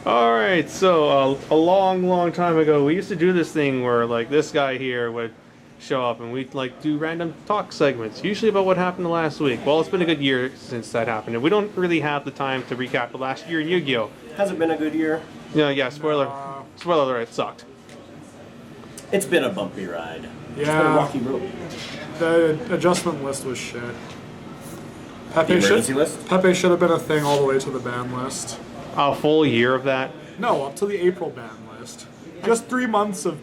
Alright, so a long time ago, we used to do this thing where, like, this guy here would show up and we'd, like, do random talk segments, usually about what happened last week. Well, it's been a good year since that happened, and we don't really have the time to recap the last year in Yu-Gi-Oh! Has it been a good year? Yeah, spoiler alert, it sucked. It's been a bumpy ride. Yeah. It's been a rocky road. The adjustment list was shit. The emergency list? Pepe should have been a thing all the way to the ban list. A full year of that? No, up to the April ban list. Just 3 months of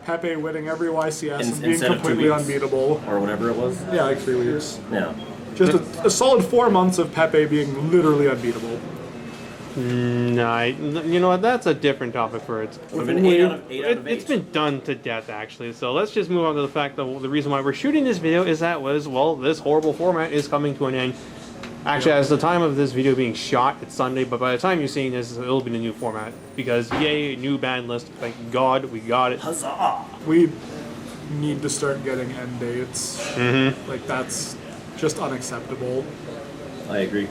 Pepe winning every YCS and being Instead of 2 completely weeks. unbeatable. Or whatever it was. Yeah, like 3 weeks. Yeah. Just a solid 4 months of Pepe being literally unbeatable. Nah, you know what? That's a different topic for it. Would have been 8 out of 8. It's been done to death, actually. So let's just move on to the fact that the reason why we're shooting this video is that well, this horrible format is coming to an end. Actually, as the time of this video being shot, it's Sunday, but by the time you're seeing this, it'll be the new format. Because, yay, new ban list. Thank God we got it. Huzzah! We need to start getting end dates. Mm-hmm. Like, that's just unacceptable. I agree.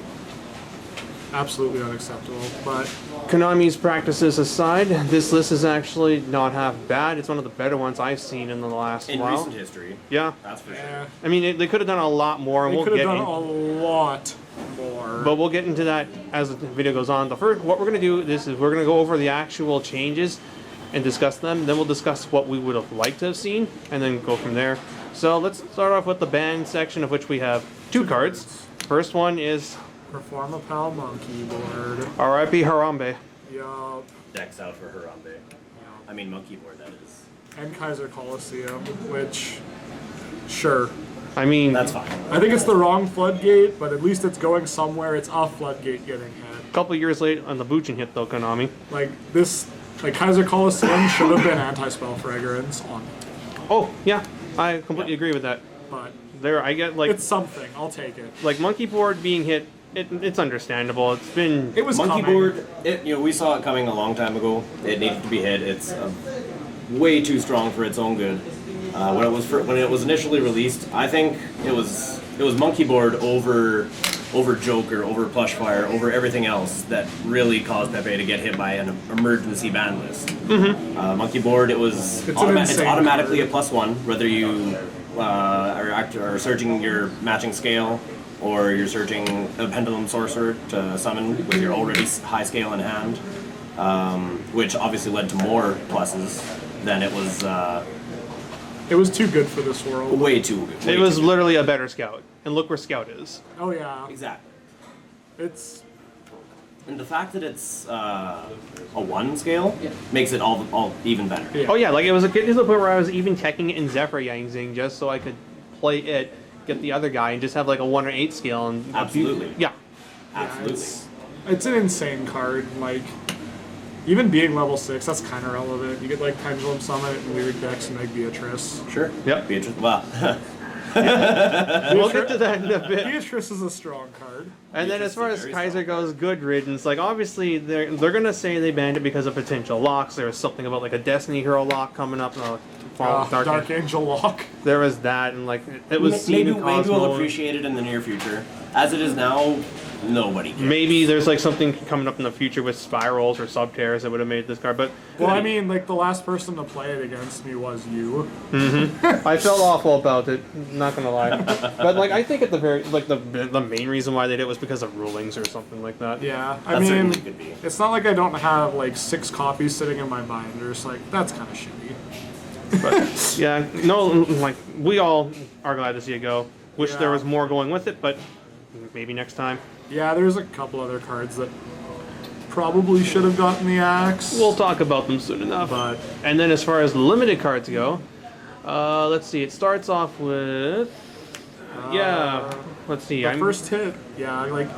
Absolutely unacceptable. But Konami's practices aside, this list is actually not half bad. It's one of the better ones I've seen in the last In while. recent history. Yeah. That's for sure. yeah, I mean, they could have done a lot more, and they we'll could have get done in. a lot more. But we'll get into that as the video goes on. What we're going to do is we're going to go over the actual changes and discuss them. Then we'll discuss what we would have liked to have seen, and then go from there. So let's start off with the ban section, of which we have two cards. First one is Perform a Pal Monkey Board. R.I.P. Harambe. Yup. Decks out for Harambe. I mean, monkey board, that is. And Kaiser Coliseum, which, sure. I mean, That's fine. I think it's the wrong floodgate, but at least it's going somewhere. It's a floodgate getting hit. a couple years late on the Buchin hit, though, Konami. Like, this, like, Kaiser Coliseum should have been anti-spell fragrance on it. Oh, yeah. I completely agree with that. But There, I get, like, it's something. I'll take it. like monkey board being hit, it's understandable. It's been... It was Monkey coming. board, we saw it coming a long time ago. It needed to be hit. It's way too strong for its own good. When it was initially released, I think it was monkey board over Joker, over Plushfire, over everything else that really caused Pepe to get hit by an emergency ban list. Monkey board, it's automatically card. a +1, whether you are searching your matching scale or you're searching a pendulum sorcerer to summon with your already high scale in hand, which obviously led to more pluses than it was. It was too good for this world. Way too good. It was literally a better Scout. And look where Scout is. Oh, yeah. Exactly. It's... And the fact that it's a 1 scale makes it all even better. Yeah. Oh yeah, like it was to the point where I was even teching it in Zephyr Yangzing just so I could play it, get the other guy, and just have like a 1 or 8 scale. And Absolutely. Yeah. Absolutely. It's an insane card. Like, even being level 6, that's kind of relevant. You get like Pendulum Summit and Weird Decks and like Beatrice. Sure. Yep. Beatrice. Well, We'll get to that in a bit. Beatrice is a strong card. And then as far as Very Kaiser goes, good riddance. Like obviously they're gonna say they banned it because of potential locks. There was something about like a Destiny Hero lock coming up. Dark Angel Lock. There was that, and like it was seen maybe in Cosmo. we'll appreciate it in the near future. As it is now, nobody cares. Maybe there's like something coming up in the future with spirals or subtears that would have made this card, but Well, I mean, like, the last person to play it against me was you. I felt awful about it. Not gonna lie, but like I think at the very like the main reason why they did it was because of rulings or something like that. Yeah, I That mean, certainly could be. it's not like I don't have, like, 6 copies sitting in my binders. Like, that's kind of shitty. But yeah, no, like we all are glad to see it go. Wish there Yeah. was more going with it, but maybe next time. Yeah, there's a couple other cards that probably should have gotten the axe. We'll talk about them soon enough. But And then as far as limited cards go, let's see. It starts off with Let's see. the first hit, yeah, like,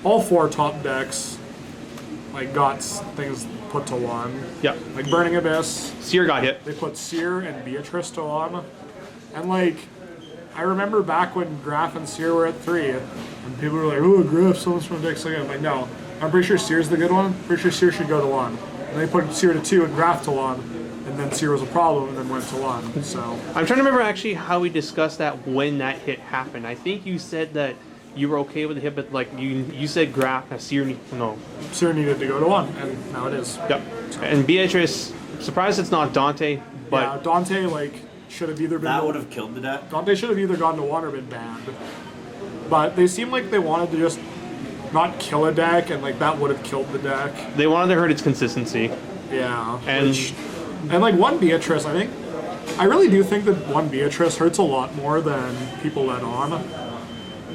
all 4 top decks, like, got things put to 1. Yeah, Like, Burning Abyss, Seer got hit. they put Seer and Beatrice to 1. And, like, I remember back when Graf and Seer were at 3, and people were like, oh, Graf, someone's from decks again. I'm like, no, I'm pretty sure Seer's the good one. Pretty sure Seer should go to 1. And they put Seer to 2 and Graf to 1, and then Seer was a problem and then went to 1. So, I'm trying to remember actually how we discussed that when that hit happened. I think you said that you were okay with the hit, but like you said, Graf, Seer, no, Seer needed to go to 1, and now it is. yep. And Beatrice, surprised it's not Dante, but Yeah, Dante like should have either been. That would have killed the deck. Dante should have either gone to 1 or been banned. But they seem like they wanted to just not kill a deck, and like that would have killed the deck. they wanted to hurt its consistency. Yeah. And And like 1 Beatrice, I really do think that 1 Beatrice hurts a lot more than people let on.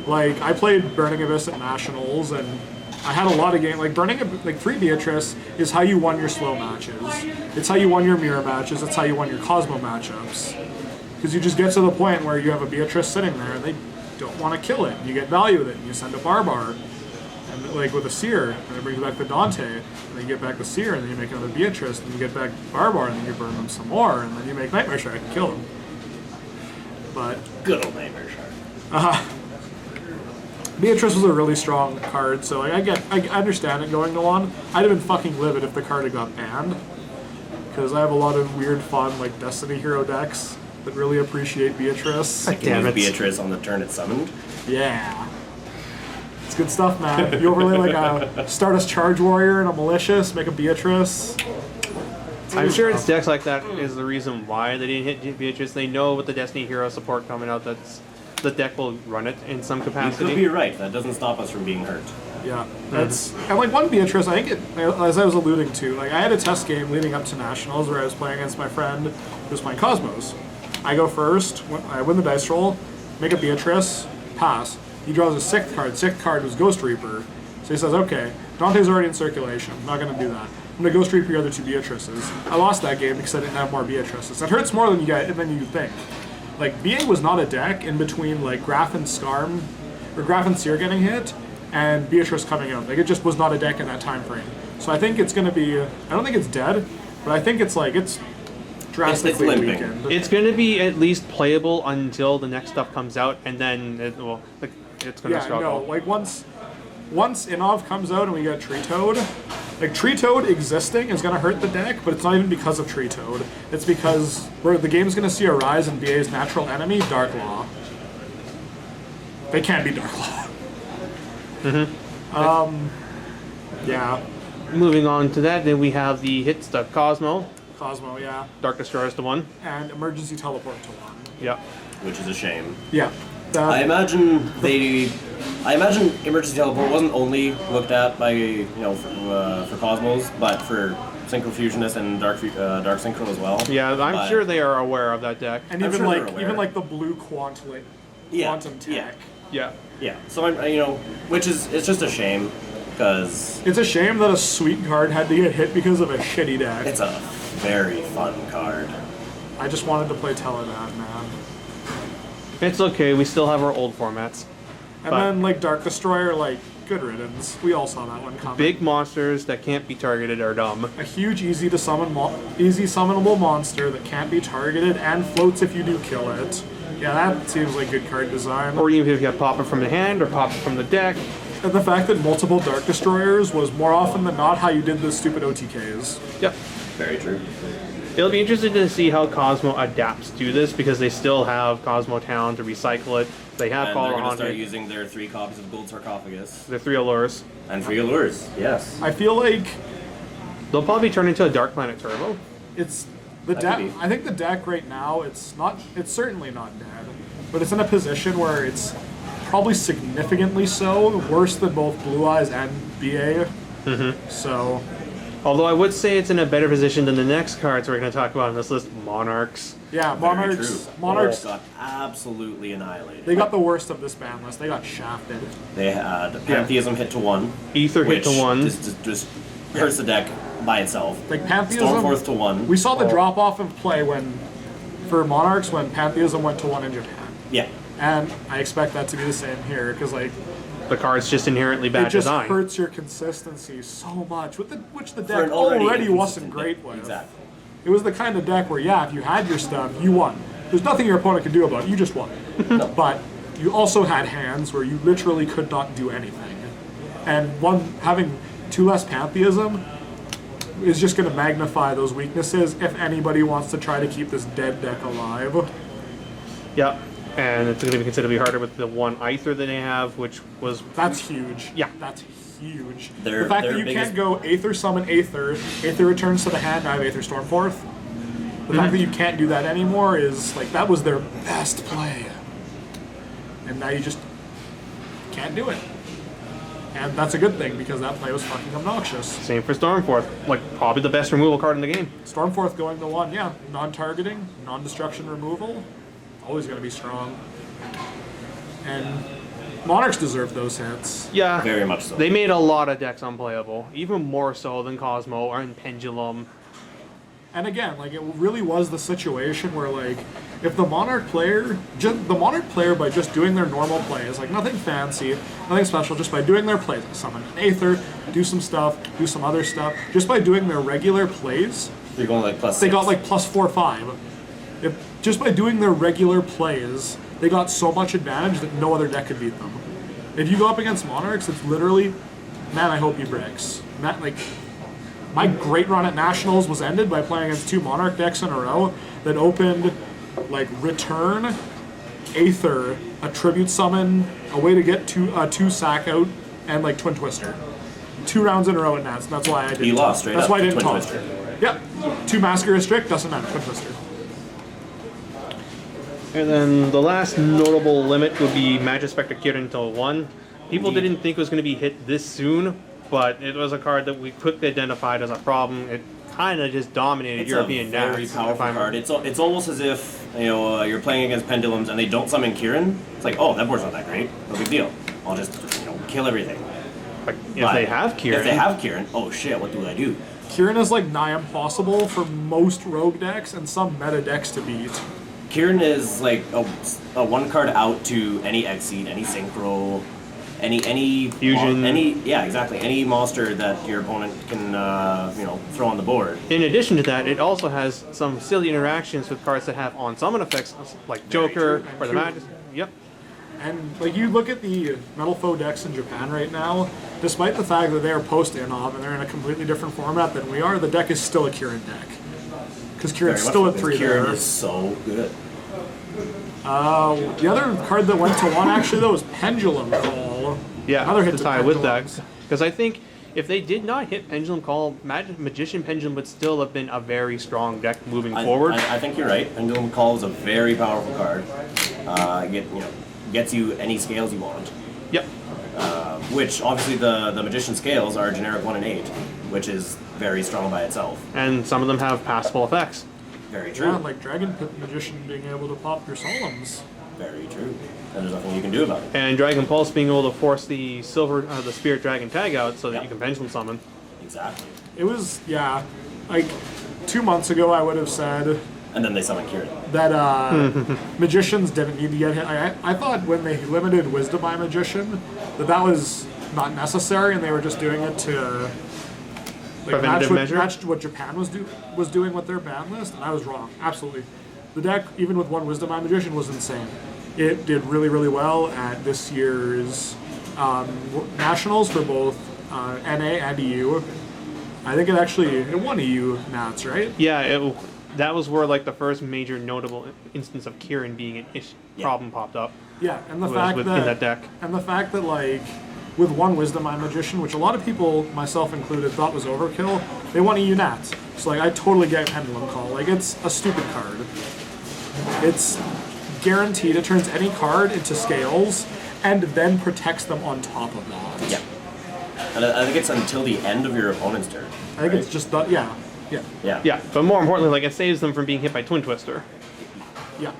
Like, I played Burning Abyss at Nationals, and I had a lot of games. Like, 3 Beatrice is how you won your slow matches. It's how you won your mirror matches. It's how you won your Cosmo matchups. Because you just get to the point where you have a Beatrice sitting there, and they don't want to kill it. You get value with it, and you send a Barbar. And like with a Seer, and it brings back the Dante, and then you get back the Seer, and then you make another Beatrice, and you get back Barbar, and then you burn them some more, and then you make Nightmare Shark and kill them. But Good old Nightmare Shark. Beatrice was a really strong card, so I understand it going to 1. I'd have been fucking livid if the card had got banned, because I have a lot of weird, fun, like Destiny Hero decks that really appreciate Beatrice. I can use Beatrice on the turn it's summoned. Yeah. It's good stuff, man. You overlay like a Stardust Charge Warrior and a Malicious, make a Beatrice. I'm sure it's decks like that is the reason why they didn't hit Beatrice. They know with the Destiny Hero support coming out that's the deck will run it in some You could capacity. be right. That doesn't stop us from being hurt. Yeah, that's and like 1 Beatrice. I think it, as I was alluding to, like I had a test game leading up to Nationals where I was playing against my friend who was playing Cosmos. I go first, I win the dice roll, make a Beatrice, pass. He draws a 6th card. 6th card was Ghost Reaper. So he says, okay, Dante's already in circulation. I'm not going to do that. I'm going to Ghost Reaper your other 2 Beatrices. I lost that game because I didn't have more Beatrices. It hurts more than you think. Like, BA was not a deck in between, like, Graf and Skarm, or Graf and Seer getting hit, and Beatrice coming out. Like, it just was not a deck in that time frame. So I think it's going to be, I don't think it's dead, but I think it's, like, it's drastically limping. weakened. It's going to be at least playable until the next stuff comes out, and then it's going to Yeah, struggle. no, like once Inov comes out and we get Tree Toad, like Tree Toad existing is going to hurt the deck, but it's not even because of Tree Toad. It's because the game's going to see a rise in BA's natural enemy, Dark Law. They can't be Dark Law. Yeah, Moving on to that, then we have the hit stuff Cosmo. Cosmo, yeah, Dark Destroyer is the one. and Emergency Teleport to 1. Yep. Which is a shame. Yeah. I imagine Emergency Teleport wasn't only looked at by for Cosmos, but for Synchro Fusionist and Dark Synchro as well. Yeah, I'm But- sure they are aware of that deck. And I'm even sure they're like aware. even like the blue quantum Yeah, tech. yeah. Yeah. Yeah, so it's just a shame because It's a shame that a sweet card had to get hit because of a shitty deck. it's a very fun card. I just wanted to play Telenav, man. It's okay, we still have our old formats. And But- then like Dark Destroyer, like good riddance. We all saw that one coming. Big monsters that can't be targeted are dumb. A huge, easy to summon, easy summonable monster that can't be targeted and floats if you do kill it. Yeah, that seems like good card design. Or even if you have pop it from the hand or pop it from the deck. And the fact that multiple Dark Destroyers was more often than not how you did the stupid OTKs. Yep. Very true. It'll be interesting to see how Cosmo adapts to this because they still have Cosmo Town to recycle it. They have And they're Caller going to start Haunted. using their 3 copies of Gold Sarcophagus The 3 allures. and 3 allures. Yes. I feel like They'll probably turn into a Dark Planet Turbo. it's the That deck. could be. I think the deck right now it's certainly not dead, but it's in a position where it's probably significantly so worse than both Blue Eyes and BA. So Although I would say it's in a better position than the next cards we're going to talk about on this list, Monarchs. yeah, Very Monarchs. true. Monarchs. Both got absolutely annihilated. They got the worst of this ban list. They got shafted. They had Pantheism hit to 1. Ether hit which to 1. just hurts the deck by itself. Like Pantheism. Stormforth to 1. We saw the drop off of play for Monarchs when Pantheism went to 1 in Japan, Yeah. and I expect that to be the same here because like The card's just inherently it bad just design. hurts your consistency so much which the For deck an already inconsistent wasn't deck. great with. Exactly. It was the kind of deck where if you had your stuff, you won. There's nothing your opponent could do about it. You just won. But you also had hands where you literally could not do anything, and having 2 less Pantheism is just going to magnify those weaknesses if anybody wants to try to keep this dead deck alive. Yep. And it's going to be considerably harder with the one Aether that they have, which was... That's huge. Yeah. That's huge. Their- the fact their that you biggest- can't go Aether summon Aether returns to the hand, I have Aether Stormforth. The fact that you can't do that anymore is, like, that was their best play. And now you just can't do it. And that's a good thing, because that play was fucking obnoxious. Same for Stormforth. Like, probably the best removal card in the game. Stormforth going to 1, yeah. Non-targeting, non-destruction removal. Always going to be strong. And Monarchs deserve those hits. Yeah. Very much so. They made a lot of decks unplayable. Even more so than Cosmo or in Pendulum. And again, like, it really was the situation where, like, if the Monarch player, by just doing their normal plays, like nothing fancy, nothing special, just by doing their plays, like summon an Aether, do some stuff, do some other stuff, just by doing their regular plays, You're going like plus they 6. got like +4/5. Just by doing their regular plays, they got so much advantage that no other deck could beat them. If you go up against Monarchs, it's literally, man, I hope he breaks. Matt, like, my great run at Nationals was ended by playing against 2 Monarch decks in a row that opened, like, Return, Aether, a Tribute Summon, a way to get 2 sack out, and, like, Twin Twister. 2 rounds in a row at Nats, and that's why I didn't He talk. lost straight That's up why I to didn't Twin talk. Twister. Yep. 2 Massacre Restrict, doesn't matter, Twin Twister. And then the last notable limit would be Magic Spectre Kieran until 1. People Indeed. didn't think it was going to be hit this soon, but it was a card that we quickly identified as a problem. It kind of just dominated It's European a very decks. powerful card. It's almost as if you're playing against Pendulums and they don't summon Kieran. It's like, oh, that board's not that great. No big deal. I'll just kill everything. Like, if But they have Kieran, if they have Kieran, oh shit, what do I do? Kieran is, like, nigh impossible for most rogue decks and some meta decks to beat. Kieran is like a 1 card out to any Exceed, any Synchro, any Fusion. Any monster that your opponent can throw on the board. in addition to that, it also has some silly interactions with cards that have on summon effects, like Joker true. or the True. Magic. Yep. And, like, you look at the Metal Foe decks in Japan right now, despite the fact that they are post-Inov and they're in a completely different format than we are, the deck is still a Kieran deck. Because Kieran's Very still much at so, 3 Kieran there. is so good. The other card that went to 1, actually, though, was Pendulum Call. Yeah, Another hit to to tie with Pendulums. that. Because I think if they did not hit Pendulum Call, Magician Pendulum would still have been a very strong deck moving forward. I think you're right. Pendulum Call is a very powerful card. Gets you any scales you want. Yep. Which obviously the Magician scales are generic 1 and 8, which is very strong by itself. And some of them have passable effects. Very true. Yeah, like Dragon Pit Magician being able to pop your Solemns. Very true. And there's nothing you can do about it. And Dragon Pulse being able to force the the Spirit Dragon tag out so that Yep. you can Pendulum Summon. Exactly. It was, yeah, like 2 months ago I would have said And then they summon Kieran. that magicians didn't need to get hit. I thought when they limited Wisdom by Magician that was not necessary and they were just doing it to like, Preventative measure? match what Japan was doing with their ban list, and I was wrong. Absolutely. The deck, even with 1 Wisdom by Magician, was insane. It did really, really well at this year's Nationals for both NA and EU. I think it won EU Nats, right? Yeah, that was where like the first major notable instance of Kieran being an problem popped up. Yeah, and the Was fact within that deck. and the fact that like with 1 Wisdom by Magician, which a lot of people, myself included, thought was overkill, they won EU Nats. So like I totally get Pendulum Call. Like it's a stupid card. It's guaranteed. It turns any card into scales and then protects them on top of that. Yeah. And I think it's until the end of your opponent's turn. I think it's just that. Yeah. Yeah. Yeah, but more importantly, like it saves them from being hit by Twin Twister. Yeah.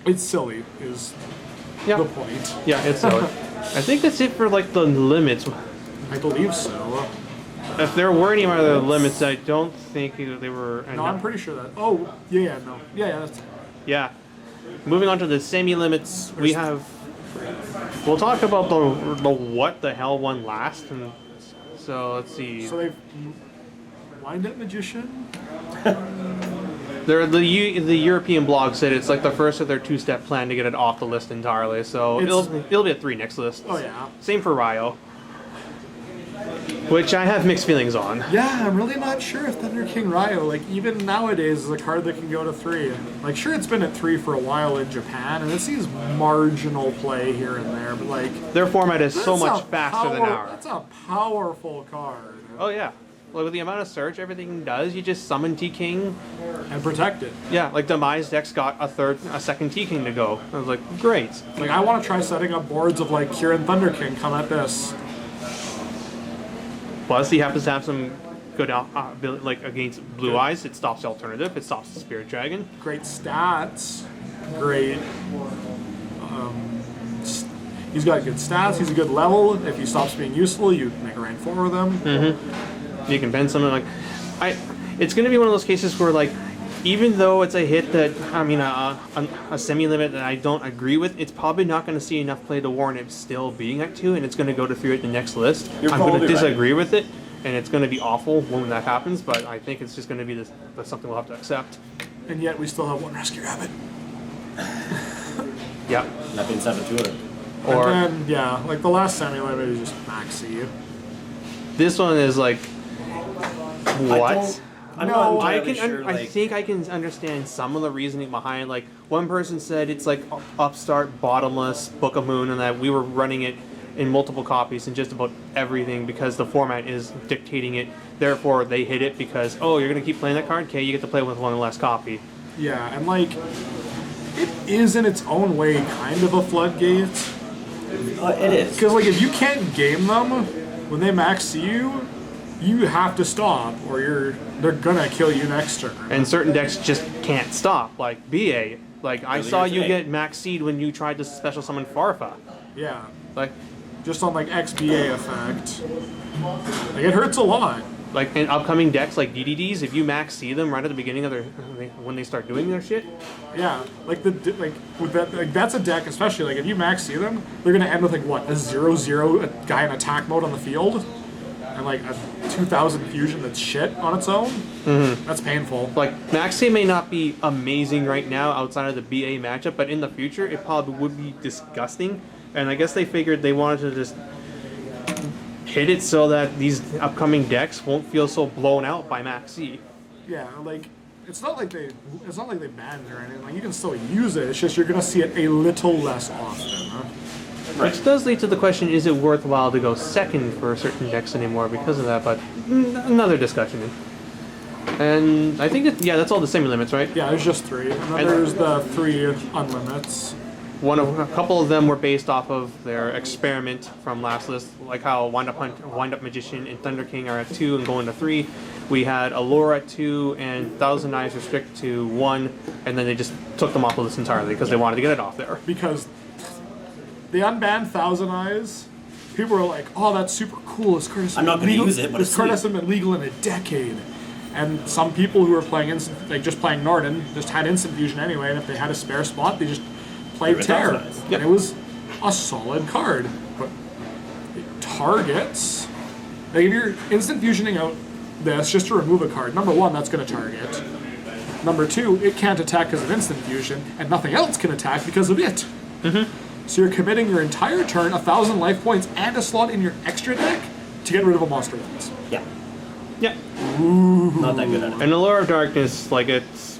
It's silly, is Yeah. the point. Yeah, it's silly. I think that's it for like the limits. I believe so. If there were any other limits, I don't think they were. No, I'm pretty sure that. Oh, yeah, no. Yeah, that's. Yeah. Moving on to the semi-limits, we have. We'll talk about the what the hell one last, and so let's see. So they've. Wind Up Magician? The European blog said it's like the first of their 2-step plan to get it off the list entirely. So It's- it'll be a 3 next list. Oh, yeah. Same for Ryo. which I have mixed feelings on. Yeah, I'm really not sure if Thunder King Ryo, like, even nowadays, is a card that can go to 3. Like, sure, it's been at 3 for a while in Japan, and it sees marginal play here and there, but, like... Their format is so that's much a faster than ours. That's a powerful card. Oh, yeah. Like, with the amount of search everything does, you just summon T-King. And protect it. Yeah, like Demise decks got a second T-King to go. I was like, great. Like, I want to try setting up boards of, like, Kieran Thunder King come at this. Plus, he happens to have some good ability, like against Blue Eyes. It stops the alternative. It stops the Spirit Dragon. Great stats. Great. He's got good stats. He's a good level. If he stops being useful, you make a rank 4 with him. You can bend something like... It's going to be one of those cases where, like, even though it's a hit that, I mean, a semi-limit that I don't agree with, it's probably not going to see enough play to warrant it still being at 2, and it's going to go to 3 at the next list. I'm going to disagree with it, and it's going to be awful when that happens, but I think it's just going to be something we'll have to accept. And yet we still have one Rescue Rabbit. Yeah. That being 7-200. Or and then, yeah, like the last semi-limit is just maxi. this one is like... What? I'm not I entirely can. sure, I like, think I can understand some of the reasoning behind. Like one person said, it's like upstart, bottomless, Book of Moon, and that we were running it in multiple copies and just about everything because the format is dictating it. Therefore, they hit it because you're gonna keep playing that card. Okay, you get to play with one less copy. Yeah, and like it is in its own way kind of a floodgate. it is. Because like if you can't game them when they max you, you have to stop, or they're gonna kill you next turn. And certain decks just can't stop, like BA. Like I Earlier saw you today. get max seed when you tried to special summon Farfa. Yeah, Like just on like XBA effect. Like it hurts a lot. Like in upcoming decks like DDDs, if you max see them right at the beginning of when they start doing their shit. Yeah, like with that, like that's a deck, especially like if you max see them, they're gonna end with like what, a 0/0 a guy in attack mode on the field, and like a 2000 fusion that's shit on its own. That's painful. Like Maxi may not be amazing right now outside of the BA matchup, but in the future it probably would be disgusting. And I guess they figured they wanted to just hit it so that these upcoming decks won't feel so blown out by Maxi. Yeah, like it's not like they banned it or anything. Like you can still use it. It's just you're gonna see it a little less often. Huh? Which does lead to the question, is it worthwhile to go second for certain decks anymore because of that, but another discussion. And I think that's all the semi limits, right? Yeah, there's just 3. And then there's the 3 unlimits. A couple of them were based off of their experiment from last list, like how Wind Up Magician and Thunder King are at 2 and going to 3. We had Allure at 2 and Thousand Eyes Restrict to 1, and then they just took them off the list entirely because they wanted to get it off there. Because they unbanned Thousand Eyes. People were like, "Oh, that's super cool. This card has I'm not going to use it, but this it's card sweet." hasn't been legal in a decade." And some people who were playing just playing Norden, just had Instant Fusion anyway, and if they had a spare spot, they just played Tear. Thousand Eyes. Yep. And it was a solid card. But it targets. Like if you're Instant Fusioning out this just to remove a card, number 1, that's going to target. Number 2, it can't attack because of Instant Fusion, and nothing else can attack because of it. So you're committing your entire turn, 1,000 life points, and a slot in your extra deck to get rid of a monster once. Yeah. Yeah. Not that good at it. And Allure of Darkness, like it's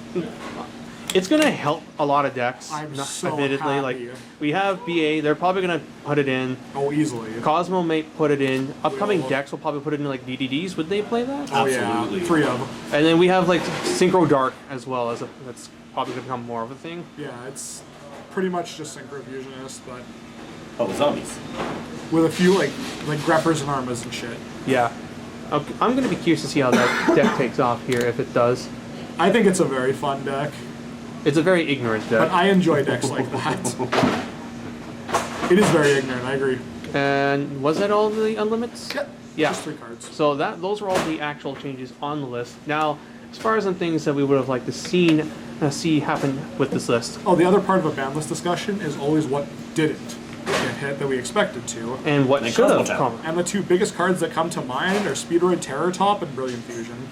gonna help a lot of decks. I'm not so admittedly, like happy. we have BA, they're probably gonna put it in. Oh, easily. Cosmo may put it in. Upcoming decks will probably put it in like DDDs. Would they play that? Oh Absolutely. yeah, 3 of them. And then we have like Synchro Dark as well as that's probably gonna become more of a thing. Yeah, it's pretty much just Synchro Fusionist, but Oh, zombies. with a few like Greppers and Armas and shit. Yeah. Okay, I'm gonna be curious to see how that deck takes off here if it does. I think it's a very fun deck, It's a very ignorant but deck. I enjoy decks like that. It is very ignorant, I agree. And was that all the unlimits? Yep. Yeah. Just 3 cards. So those are all the actual changes on the list. Now, as far as the things that we would have liked to see happen with this list, Oh, the other part of a ban list discussion is always what didn't get hit that we expected to. and what Like should have Cosmo Town. come. And the 2 biggest cards that come to mind are Speedroid Terror Top and Brilliant Fusion.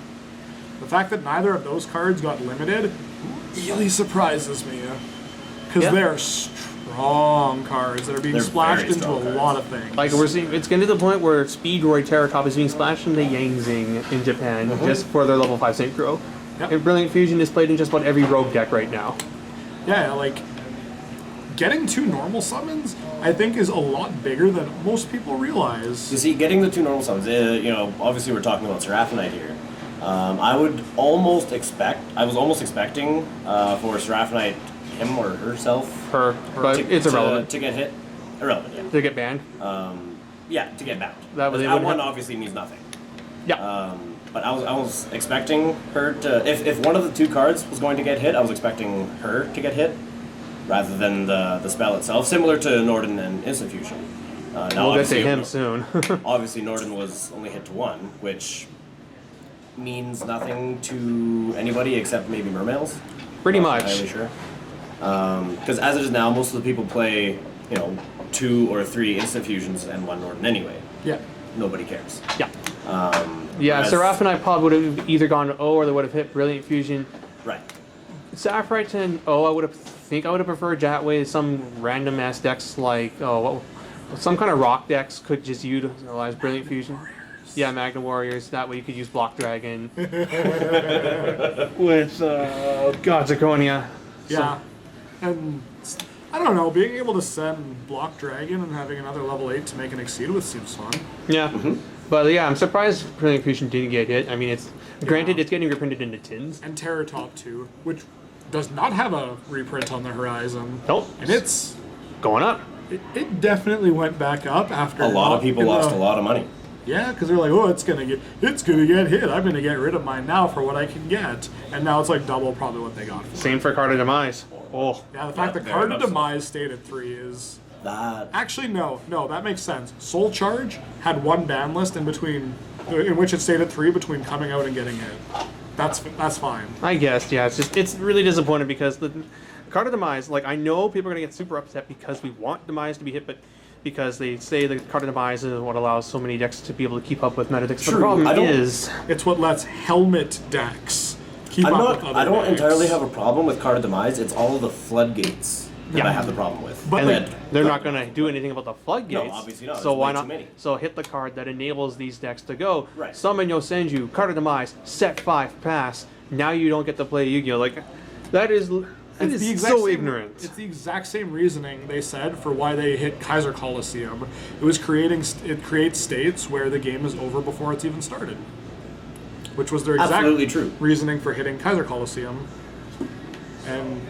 The fact that neither of those cards got limited really surprises me. Because Yeah. they're strong cards that are being They're splashed very into a strong lot cards. of things. Like we're seeing, it's getting to the point where Speedroid Terratop is being splashed into Yangzing in Japan just for their level 5 synchro. Yep. And Brilliant Fusion is played in just about every rogue deck right now. Yeah, like getting 2 normal summons, I think, is a lot bigger than most people realize. You see, getting the 2 normal summons, obviously we're talking about Seraphinite here. I was almost expecting for Seraphinite, him or herself, But it's irrelevant. to get hit. Irrelevant, yeah. To get banned. Yeah, to get bound. That was- That one obviously means nothing. Yeah. But I was expecting her to, if one of the 2 cards was going to get hit, I was expecting her to get hit, rather than the spell itself, similar to Norden and Instant Fusion. Now We'll get to obviously, him soon. obviously Norden was only hit to 1, which means nothing to anybody except maybe Mermails. Pretty Not much. entirely sure. Because as it is now, most of the people play, 2 or 3 Instant Fusions and 1 Norden anyway. Yeah. Nobody cares. Yeah. Yeah, whereas- Seraphinite Pod would have either gone to O or they would have hit Brilliant Fusion. Right. Sapphire to an O, I would have preferred Jatway. Some random ass decks like some kind of rock decks could just utilize Brilliant Fusion. Yeah, Magna Warriors. That way you could use Block Dragon with God Zirconia. Yeah. And I don't know, being able to send Block Dragon and having another level 8 to make an Exceed with seems fun. Yeah, but yeah, I'm surprised Brilliant Fusion didn't get hit. I mean, it's granted it's getting reprinted into tins. And Terratop 2, which does not have a reprint on the horizon. Nope. And it's Going up. it definitely went back up after A lot of people lost a lot of money. Yeah, because they're like, oh, it's gonna get hit. I'm gonna get rid of mine now for what I can get, and now it's like double probably what they got for it. Same for Card of Demise. Oh, Yeah, the fact that very Card much of so. Demise stayed at 3 is That actually no, that makes sense. Soul Charge had one ban list in between, in which it stayed at 3 between coming out and getting hit. That's fine. I guess, yeah. It's really disappointing because the Card of Demise, like, I know people are going to get super upset because we want Demise to be hit, but because they say the Card of Demise is what allows so many decks to be able to keep up with meta decks. But the True, problem I don't- is... It's what lets helmet decks keep up with other I don't decks. entirely have a problem with Card of Demise. It's all of the floodgates that Yeah. I have the problem with. But, And like, they're not going to do anything about the floodgates. No, obviously not. So There's why way not? too many. So hit the card that enables these decks to go. Right. Summon Yosenju, Card of Demise, set 5, pass. Now you don't get to play Yu-Gi-Oh! Like, that is so ignorant. It's the exact same reasoning they said for why they hit Kaiser Coliseum. It creates states where the game is over before it's even started, which was their exact Absolutely true. reasoning for hitting Kaiser Coliseum. And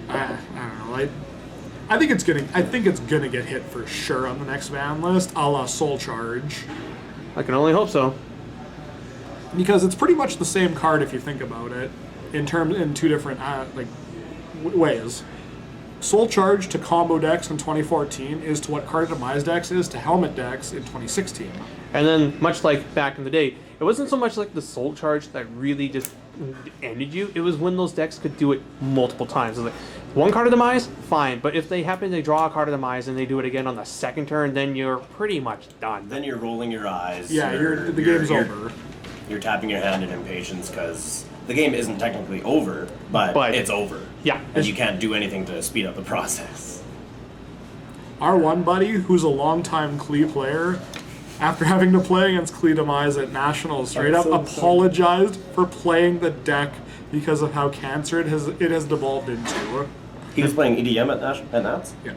I don't know. I think it's gonna get hit for sure on the next ban list, a la Soul Charge, I can only hope so. because it's pretty much the same card if you think about it, in 2 different ways. Soul Charge to combo decks in 2014 is to what Card of Demise decks is to helmet decks in 2016. And then, much like back in the day, it wasn't so much like the Soul Charge that really just ended you. It was when those decks could do it multiple times. It was like, one Card of Demise, fine. But if they happen to draw a Card of Demise and they do it again on the second turn, then you're pretty much done. Then you're rolling your eyes. Yeah, the game's over. You're tapping your hand in impatience because the game isn't technically over, but it's over. Yeah. And you can't do anything to speed up the process. Our one buddy, who's a longtime Klee player, after having to play against Klee Demise at Nationals, straight up apologized for playing the deck because of how cancer it has devolved into. He was playing EDM at Nats? Yeah.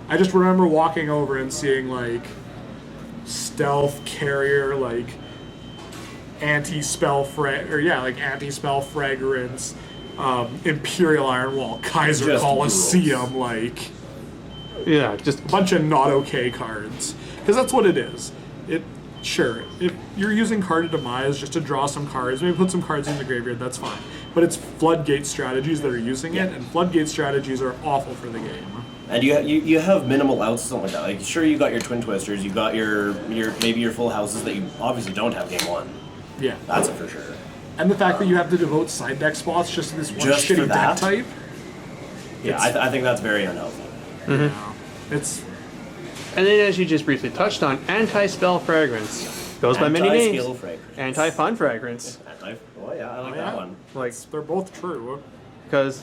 I just remember walking over and seeing, like, Stealth Carrier, like, anti-spell fragrance, Imperial Iron Wall, Kaiser Just Coliseum, like, Yeah, just a bunch of not okay cards. Because that's what it is. Sure, if you're using Card of Demise just to draw some cards, maybe put some cards in the graveyard, that's fine. But it's floodgate strategies that are using it, and floodgate strategies are awful for the game. And you have minimal outs, something like that. Like, sure, you got your Twin Twisters, you got your maybe your full houses that you obviously don't have game 1. Yeah. That's it for sure. And the fact that you have to devote side deck spots just to this one Just for shitty deck that? type. Yeah, I think that's very unhealthy. It's And then, as you just briefly touched on, anti-spell fragrance goes by many Anti-skill names. fragrance. Anti-fun fragrance. Oh yeah, I like that one. Like, they're both true. because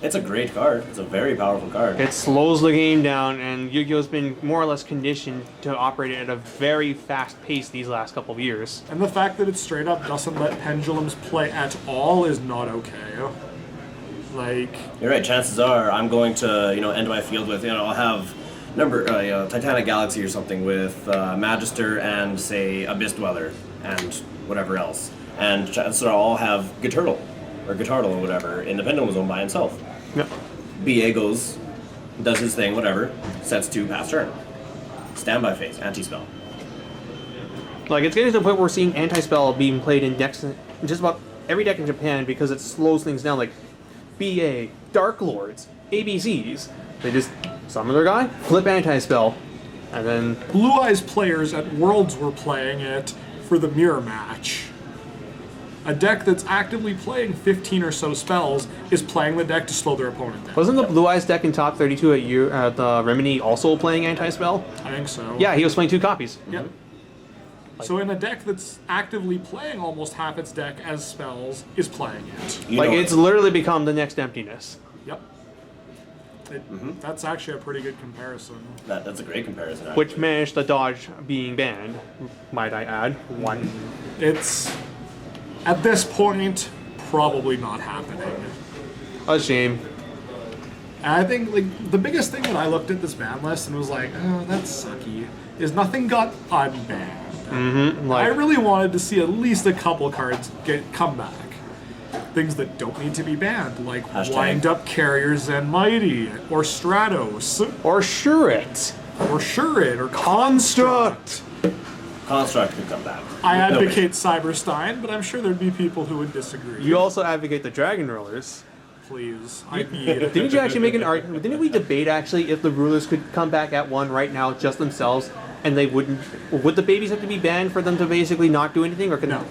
It's a great card. It's a very powerful card. it slows the game down, and Yu-Gi-Oh's been more or less conditioned to operate at a very fast pace these last couple of years. And the fact that it straight up doesn't let pendulums play at all is not okay. Like, You're right. Chances are, I'm going to, end my field with, I'll have Titanic Galaxy or something with Magister and say Abyss Dweller and whatever else, and chances are I'll have Giturtle or whatever in the Pendulum Zone by himself. Yep. BA goes, does his thing, whatever, sets 2, pass turn. Standby phase, anti-spell. Like, it's getting to the point where we're seeing anti-spell being played in decks, in just about every deck in Japan, because it slows things down. Like BA, Dark Lords, ABCs, they just summon their guy, flip anti-spell, and then Blue Eyes players at Worlds were playing it for the mirror match. A deck that's actively playing 15 or so spells is playing the deck to slow their opponent down. wasn't the Blue Eyes deck in top 32 at the Remedy also playing anti-spell? I think so. Yeah, he was playing 2 copies. Yep. So in a deck that's actively playing almost half its deck as spells is playing it. It's literally become the next emptiness. Yep. That's actually a pretty good comparison. That's a great comparison. Actually. Which managed to dodge being banned, might I add. One. It's, at this point, probably not happening. A shame. And I think like the biggest thing that I looked at this ban list and was like, oh, that's sucky, is nothing got unbanned. I really wanted to see at least a couple cards come back. Things that don't need to be banned, like Wind-Up Carriers and Mighty, or Stratos, or Shurit, or Construct. Construct could come back. I advocate Cyberstein, but I'm sure there'd be people who would disagree. You also advocate the Dragon Rollers. Please, I need. Didn't you actually make an argument? Didn't we debate actually if the rulers could come back at 1 right now just themselves, and they wouldn't? Would the babies have to be banned for them to basically not do anything, or can No.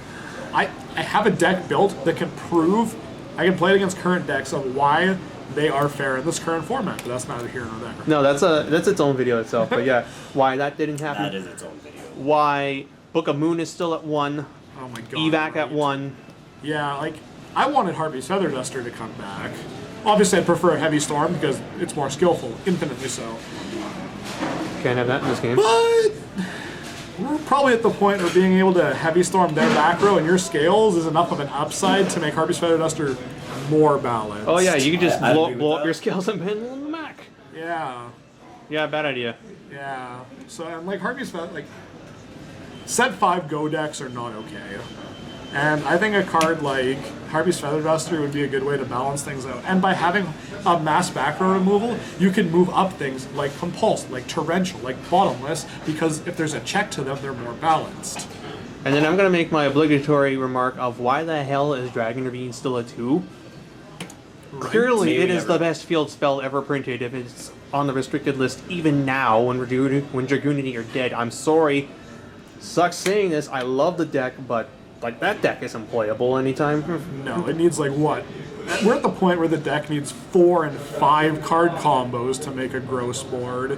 I have a deck built that can prove I can play it against current decks of why they are fair in this current format, but that's neither here nor there. No, that's its own video itself. But yeah, why that didn't happen? That is its own video. Why Book of Moon is still at 1? Oh my god. Evac at 1. Yeah, like I wanted Harvey's Feather Duster to come back. Obviously, I'd prefer a Heavy Storm because it's more skillful, infinitely so. Can't have that in this game. But we're probably at the point where being able to Heavy Storm their back row and your scales is enough of an upside to make Harvey's Feather Duster more balanced. Oh yeah, you can just I'd blow agree with up that. your scales and pendle in the Mac. Yeah, Yeah, bad idea. yeah. So, and like Harvey's Feather, like set 5 Go decks are not okay. And I think a card like Harvey's Feather Duster would be a good way to balance things out. And by having a mass back row removal, you can move up things like Compulse, like Torrential, like Bottomless, because if there's a check to them, they're more balanced. And then I'm gonna make my obligatory remark of why the hell is Dragon Ravine still a 2? Clearly, Maybe it is never. the best field spell ever printed. If it's on the restricted list, even now when Dragoonity are dead, I'm sorry. Sucks saying this. I love the deck, but like that deck isn't playable anytime. No, it needs like what? We're at the point where the deck needs 4 and 5 card combos to make a gross board,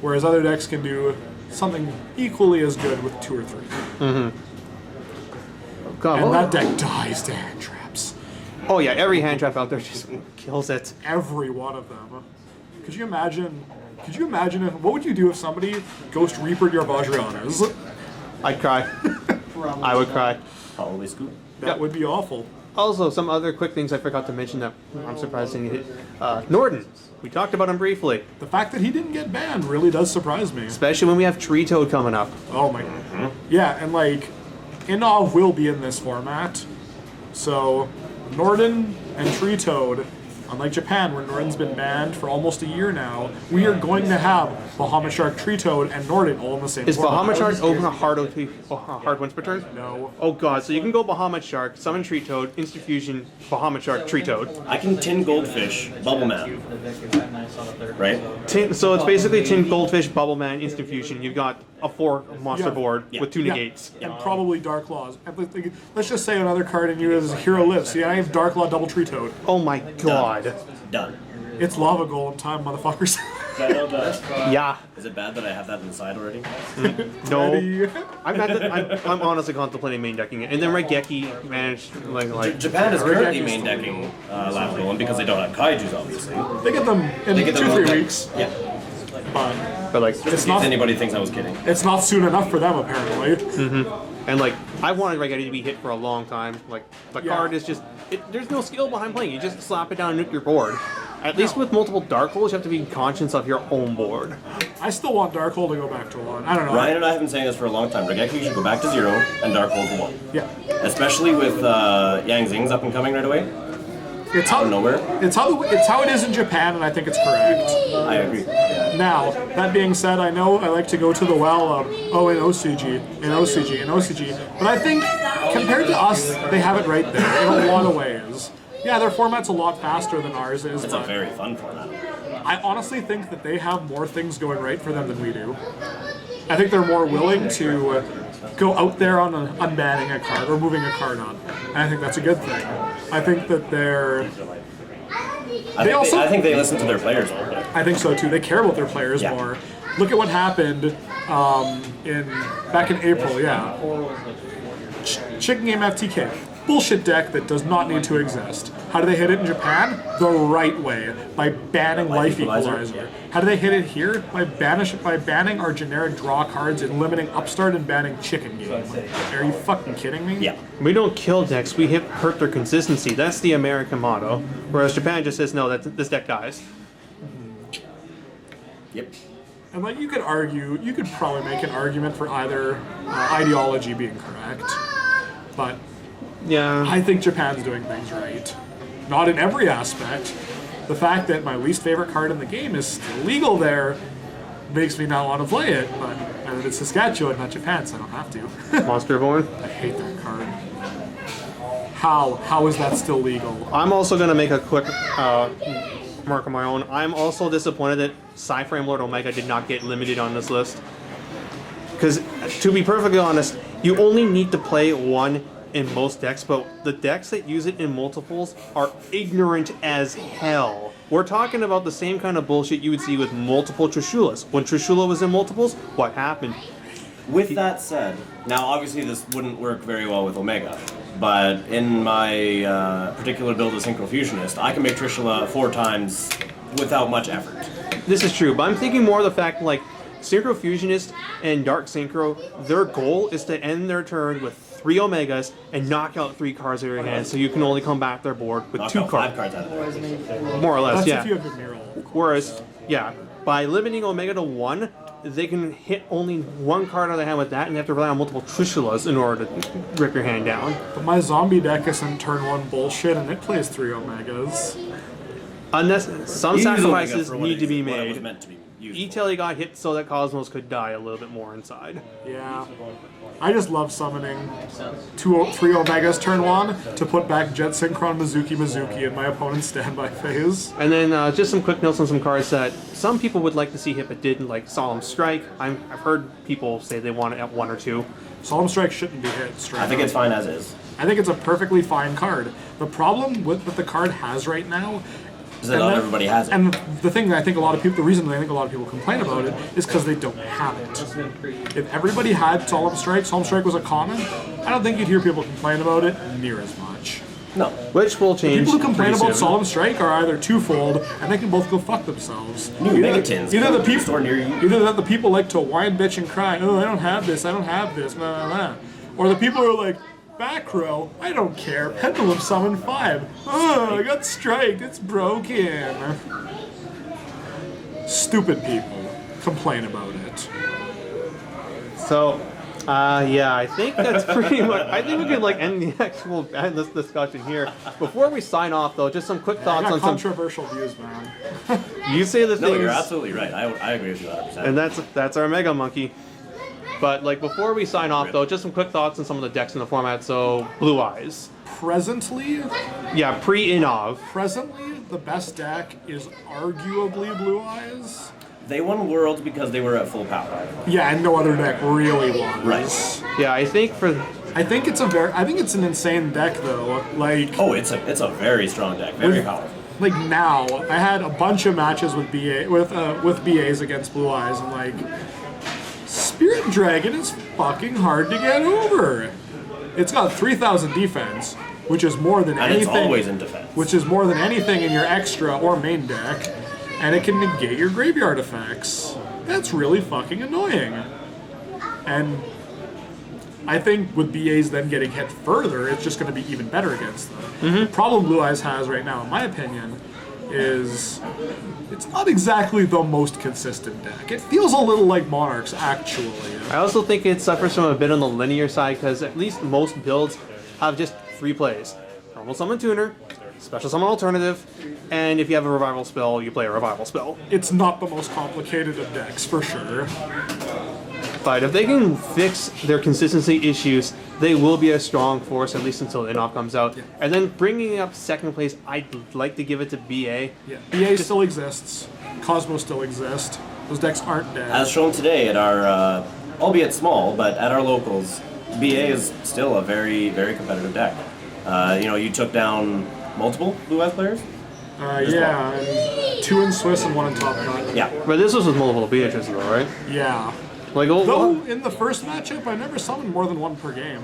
whereas other decks can do something equally as good with 2 or 3. God, And that deck dies to hand traps. oh yeah, every hand trap out there just kills it. Every one of them. Could you imagine if, what would you do if somebody Ghost Reapered your Vajrayanas? I'd cry. I would cry. Probably scoop. That would be awful. Also, some other quick things I forgot to mention that I'm surprised didn't hit. Norden. We talked about him briefly, The fact that he didn't get banned really does surprise me. especially when we have Tree Toad coming up. Oh my. Yeah, and like, Inov will be in this format. So, Norden and Tree Toad, unlike Japan, where Norden's been banned for almost a year now, we are going to have Bahamut Shark, Tree Toad, and Norden all in the same Is format. Bahamut Shark over a hard once per turn? No. Oh god, so you can go Bahamut Shark, summon Tree Toad, Instant Fusion, Bahamut Shark, Tree Toad. I can tin Goldfish, Bubble Man. Right? So it's basically Tin Goldfish, Bubble Man, Instant Fusion. You've got a 4 monster Yeah. board Yeah. with 2 Yeah, negates. and probably Dark Laws. And let's just say another card in you as Hero Lives. See, I have Dark Law Double Tree Toad. Oh my god. Done. It's Lava Golem time, motherfuckers. Yeah. Is it bad that I have that inside already? No. Ready? I'm honestly contemplating main decking it. And then Raigeki managed like Japan is Yeah, currently Rigeki's main still decking Last One because they don't have Kaijus, obviously. They get them in They get them 2-3 in- weeks, Yeah. but like it's In case not. anybody thinks I was kidding. It's not soon enough for them, apparently. and like I wanted Raigeki to be hit for a long time. Like the Yeah. card is just there's no skill behind playing. You just slap it down and nuke your board. At least with multiple dark holes, you have to be conscious of your own board. I still want Darkhold to go back to 1. I don't know. Ryan and I have been saying this for a long time. Raigeki should go back to 0 and Darkhold to 1. Yeah. Especially with Yang Zing's up and coming right away. It's how, Out of nowhere. it's how it is in Japan, and I think it's correct. I agree. Yeah. Now, that being said, I know I like to go to the well of, in OCG, but I think, compared to us, they have it right there in a lot of ways. Yeah, their format's a lot faster than ours is, It's a but very fun format. I honestly think that they have more things going right for them than we do. I think they're more willing to go out there on unbanning a card or moving a card on, and I think that's a good thing. I think that I think they listen to their players more. I think so too. They care about their players Yeah. more. Look at what happened back in April. Yeah, Chicken Game FTK, bullshit deck that does not need to exist. How do they hit it in Japan? The right way, by banning Life Equalizer. How do they hit it here? By banning our generic draw cards and limiting Upstart and banning Chicken Game. Are you fucking kidding me? Yeah. We don't kill decks, we hurt their consistency. That's the American motto. Whereas Japan just says, no, this deck dies. Yep. And like you could probably make an argument for either ideology being correct, but Yeah. I think Japan's doing things right. Not in every aspect. The fact that my least favorite card in the game is still legal there makes me not want to play it, but I live in Saskatchewan, not Japan, so I don't have to. Monster Born. I hate that card. How is that still legal? I'm also going to make a quick mark of my own. I'm also disappointed that Psyframe Lord Omega did not get limited on this list. Because, to be perfectly honest, you only need to play one in most decks, but the decks that use it in multiples are ignorant as hell. We're talking about the same kind of bullshit you would see with multiple Trishulas. When Trishula was in multiples, what happened? With that said, now obviously this wouldn't work very well with Omega, but in my particular build of Synchro Fusionist, I can make Trishula 4 times without much effort. This is true, but I'm thinking more of the fact, like, Synchro Fusionist and Dark Synchro, their goal is to end their turn with 3 Omegas and knock out 3 cards out of your hand, so you can only come back their board with Knock 2 out 5 cards. cards out of there. More or less, That's yeah. if you have a mural. Whereas, yeah, by limiting Omega to 1, they can hit only 1 card out of their hand with that, and they have to rely on multiple Trishulas in order to rip your hand down. But my zombie deck isn't turn 1 bullshit, and it plays 3 Omegas. Some Use Omega sacrifices for what need it to be is- what it was made. meant to be used for. E-Telly got hit so that Cosmos could die a little bit more inside. Yeah. I just love summoning 3 Omegas turn 1 to put back Jet Synchron Mizuki in my opponent's standby phase. And then just some quick notes on some cards that some people would like to see hit but didn't, like Solemn Strike. I've heard people say they want it at 1 or 2. Solemn Strike shouldn't be hit straight I think up. it's fine as is. I think it's a perfectly fine card. The problem with what the card has right now Is that not everybody has it. And the thing that I think the reason I think a lot of people complain about it is because they don't have it. If everybody had Solemn Strike was a common, I don't think you'd hear people complain about it near as much. No. Which will change. People who complain pretty about soon. Solemn Strike are either twofold, and they can both go fuck themselves. New Megatins. Either the Store near you. either that the people like to whine, bitch, and cry, oh, I don't have this, blah, blah, blah. Or the people who are like, back row, I don't care, Pendulum Summon 5. Oh, I got Strike, it's broken. Stupid people complain about it. So, yeah, I think that's pretty much. I think we could like end this discussion here. Before we sign off, though, just some quick I thoughts got on some. controversial views, man. You say the No, things, you're absolutely right. I agree with you 100%. and that's our Mega Monkey. But like before we sign off, though, just some quick thoughts on some of the decks in the format. So, Blue Eyes. Presently, Yeah, pre-Inov. the best deck is arguably Blue Eyes. They won Worlds because they were at full power. Yeah, and no other deck really won. Right. Yeah, I think I think it's an insane deck though. Like Oh, it's a very strong deck. Very powerful. like now, I had a bunch of matches with BAs against Blue Eyes, and like Spirit Dragon is fucking hard to get over. It's got 3,000 defense, which is more than And anything. it's always in defense. Which is more than anything in your extra or main deck, and it can negate your graveyard effects. That's really fucking annoying. And I think with BAs then getting hit further, it's just going to be even better against them. The problem Blue Eyes has right now, in my opinion, is it's not exactly the most consistent deck. It feels a little like Monarchs, actually. I also think it suffers from a bit on the linear side because at least most builds have just 3 plays. Normal Summon Tuner, Special Summon Alternative, and if you have a Revival spell, you play a Revival spell. It's not the most complicated of decks, for sure. But if they can fix their consistency issues, they will be a strong force, at least until Innoff comes out. Yeah. And then bringing up second place, I'd like to give it to BA. Yeah. BA still exists. Cosmos still exists. Those decks aren't dead. As shown today at our, albeit small, but at our locals, BA is still a very, very competitive deck. You took down multiple Blue Eyes players? Yeah, and 2 in Swiss and 1 in Top Cut. Yeah. But this was with multiple Beatrices though, right? Yeah. Like, Though, in the first matchup, I never summoned more than 1 per game.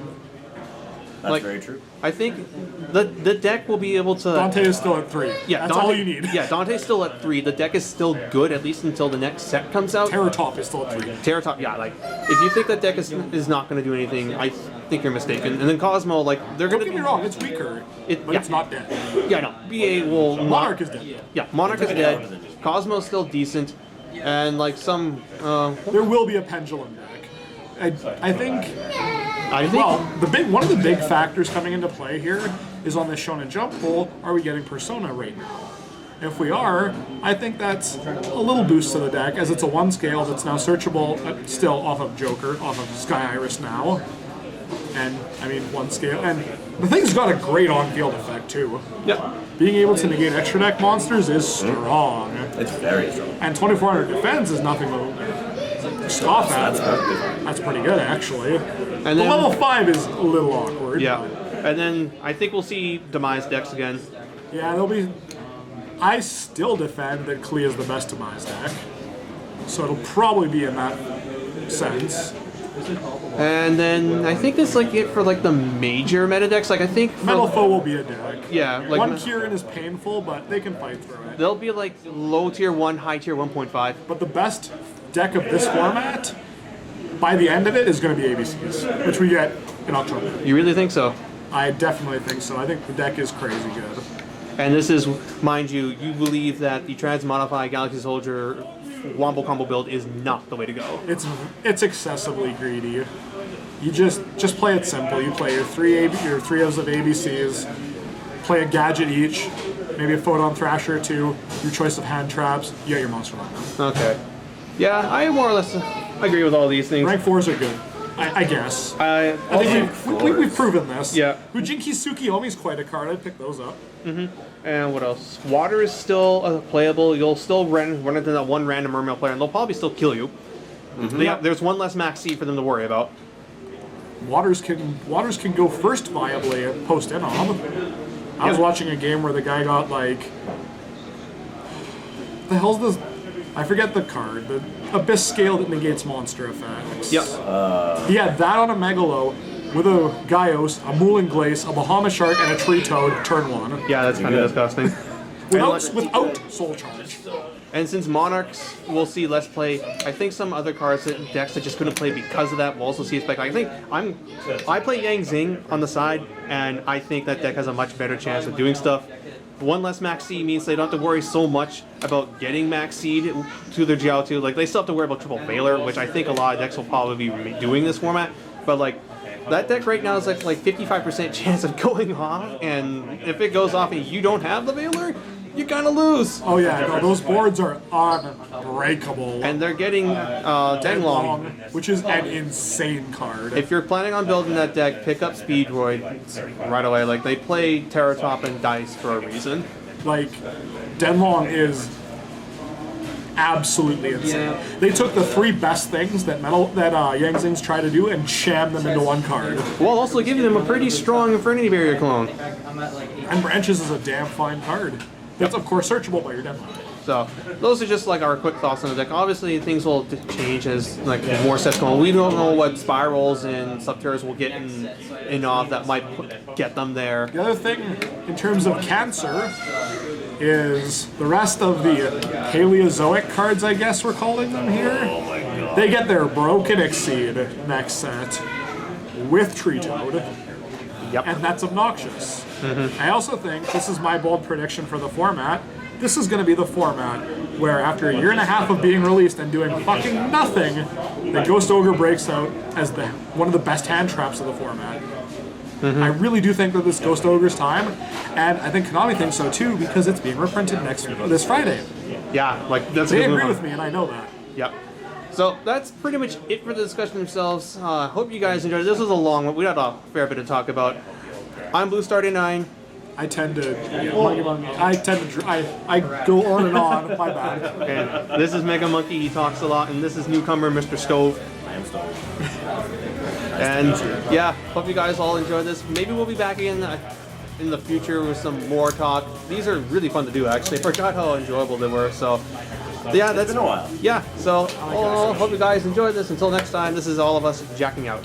That's Like- very true. I think the deck will be able to... Dante is still at 3. Yeah, That's Dante, all you need. Yeah, Dante's still at 3. The deck is still good, at least until the next set comes out. Terror Top is still at 3. Terratop, yeah, like, if you think that deck is not going to do anything, I think you're mistaken. And then Cosmo, like, they're Don't going to get me wrong, it's weaker, but yeah. it's not dead. Yeah, no, BA will not... Monarch is dead. Yeah, Monarch is dead. Cosmo's still decent. And, like, some... There will be a pendulum deck. I think well, one of the big factors coming into play here is on this Shonen Jump poll, are we getting Persona right now? If we are, I think that's a little boost to the deck, as it's a 1 scale that's now searchable still off of Joker, off of Sky Iris now. And, 1 scale. And the thing's got a great on-field effect, too. yeah. Being able to negate extra deck monsters is strong. It's very strong. And 2400 defense is nothing to scoff at. That's pretty good, actually. And The then, level 5 is a little awkward. yeah. And then I think we'll see Demise decks again. Yeah, there'll be... I still defend that Klee is the best Demise deck. So it'll probably be in that sense. And then I think that's like it for like the major meta decks. Like I think for, Metal Foe will be a deck. yeah, like One Kieran is painful, but they can fight through it. they'll be like low tier 1, high tier 1.5. But the best deck of this format, by the end of it, is going to be ABCs, which we get in October. You really think so? I definitely think so. I think the deck is crazy good. And this is, mind you, you believe that the Transmodify Galaxy Soldier Wombo combo build is not the way to go. It's excessively greedy. You just play it simple. You play your three O's of ABCs, play a gadget each, maybe a Photon Thrasher or 2, your choice of hand traps, you get your monster lineup. Okay. Yeah, I more or less agree with all these things. Rank 4s are good, I guess. I think we've proven this. Yeah. Ujinki Tsukiyomi's quite a card. I'd pick those up. And what else? Water is still playable. You'll still run into that one random mermail player, and they'll probably still kill you. There's one less max C for them to worry about. Waters can go first viably post Inob. I was watching a game where the guy got like, the hell's this? I forget the card. The Abyss Scale that negates monster effects. Yep. He had that on a Megalo with a Gaios, a Moulin Glace, a Bahama Shark, and a Tree Toad turn 1. Yeah, that's kind of disgusting. Without Soul Charge. And since Monarchs will see less play, I think some other cards that decks that just couldn't play because of that will also see a spec. I play Yang Zing on the side, and I think that deck has a much better chance of doing stuff. One less max seed means they don't have to worry so much about getting max seed to their Jiao2. Like they still have to worry about triple Valor, which I think a lot of decks will probably be doing this format. But like that deck right now is like 55% chance of going off, and if it goes off and you don't have the Valor, you kind of lose. Oh yeah, no, those boards are unbreakable. And they're getting Denglong. Which is an insane card. If you're planning on building that deck, pick up Speedroid right away. Like they play Terratop and Dice for a reason. Like, Denlong is absolutely insane. Yeah. They took the 3 best things that Yang Zings try to do and jammed them into one card. While also giving them a pretty strong Infernity Barrier clone. And Branches is a damn fine card. That's of course searchable by your demo. So those are just like our quick thoughts on the deck. Obviously, things will change as like more sets go on. We don't know what spirals and subterras will get in off that might get them there. The other thing in terms of cancer is the rest of the Paleozoic cards, I guess we're calling them here. Oh my god. They get their Broken Exceed next set with Tree Toad, Yep. and that's obnoxious. I also think, this is my bold prediction for the format, this is going to be the format where after a year and a half of being released and doing fucking nothing, the Ghost Ogre breaks out as one of the best hand traps of the format. I really do think that this Ghost Ogre's time, and I think Konami thinks so too, because it's being reprinted this Friday. Yeah, like that's a They good move agree on. with me, and I know that. Yep. So that's pretty much it for the discussion themselves. Hope you guys enjoyed it. This was a long one. We had a fair bit to talk about. I'm Blue Star 9. I tend to, I go on and on. My bad. And this is Mega Monkey. He talks a lot. And this is newcomer Mr. Stove. I am stoked. And yeah, hope you guys all enjoyed this. Maybe we'll be back again in the future with some more talk. These are really fun to do, actually. I forgot how enjoyable they were. So yeah, that's It's been a while. Yeah. So hope you guys enjoyed this. Until next time, this is all of us jacking out.